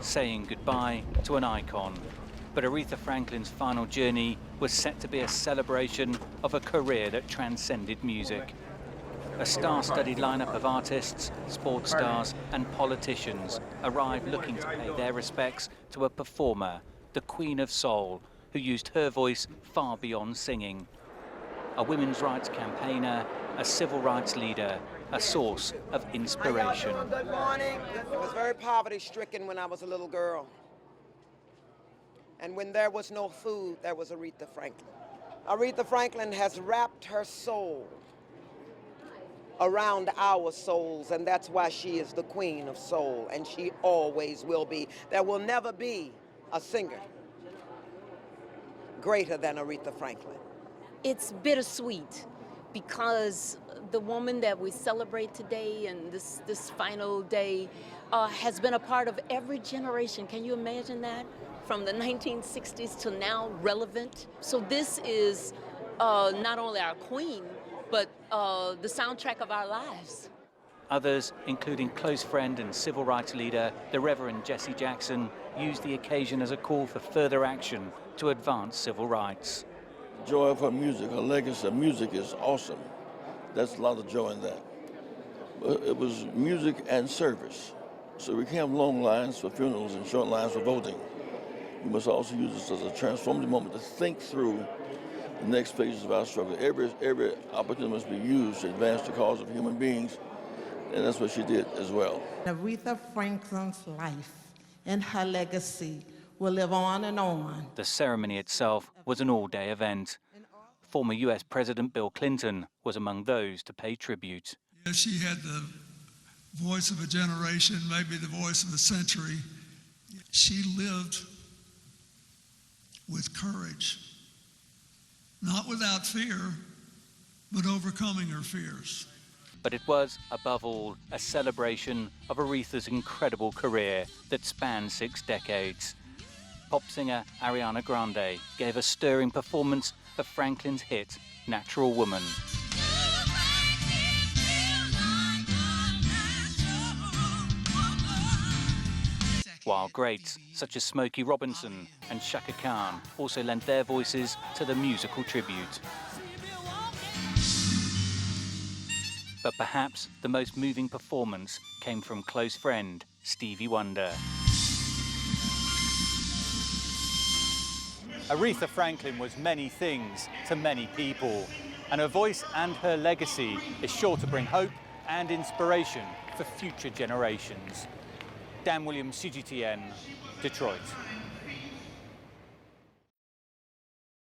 saying goodbye to an icon. But Aretha Franklin's final journey was set to be a celebration of a career that transcended music. A star-studded lineup of artists, sports stars and politicians arrived looking to pay their respects to a performer, the Queen of Soul, who used her voice far beyond singing. A women's rights campaigner, a civil rights leader, a source of inspiration. Good morning. I was very poverty-stricken when I was a little girl. And when there was no food, there was Aretha Franklin. Aretha Franklin has wrapped her soul around our souls, and that's why she is the Queen of Soul, and she always will be. There will never be a singer greater than Aretha Franklin. It's bittersweet because the woman that we celebrate today and this final day has been a part of every generation. Can you imagine that? From the 1960s to now, relevant. So this is not only our queen, but the soundtrack of our lives. Others, including close friend and civil rights leader, the Reverend Jesse Jackson, used the occasion as a call for further action to advance civil rights. The joy of her music, her legacy of music is awesome. That's a lot of joy in that. But it was music and service. So we can't have long lines for funerals and short lines for voting. We must also use this as a transformative moment to think through the next phases of our struggle. Every opportunity must be used to advance the cause of human beings, and that's what she did as well. Aretha Franklin's life and her legacy will live on and on. The ceremony itself was an all-day event. Former US President Bill Clinton was among those to pay tribute. Yeah, she had the voice of a generation, maybe the voice of a century. She lived with courage, not without fear, but overcoming her fears. But it was, above all, a celebration of Aretha's incredible career that spanned 6 decades. Pop singer Ariana Grande gave a stirring performance of Franklin's hit, Natural Woman. While greats such as Smokey Robinson and Chaka Khan also lent their voices to the musical tribute. But perhaps the most moving performance came from close friend Stevie Wonder. Aretha Franklin was many things to many people, and her voice and her legacy is sure to bring hope and inspiration for future generations. Dan Williams, CGTN, Detroit.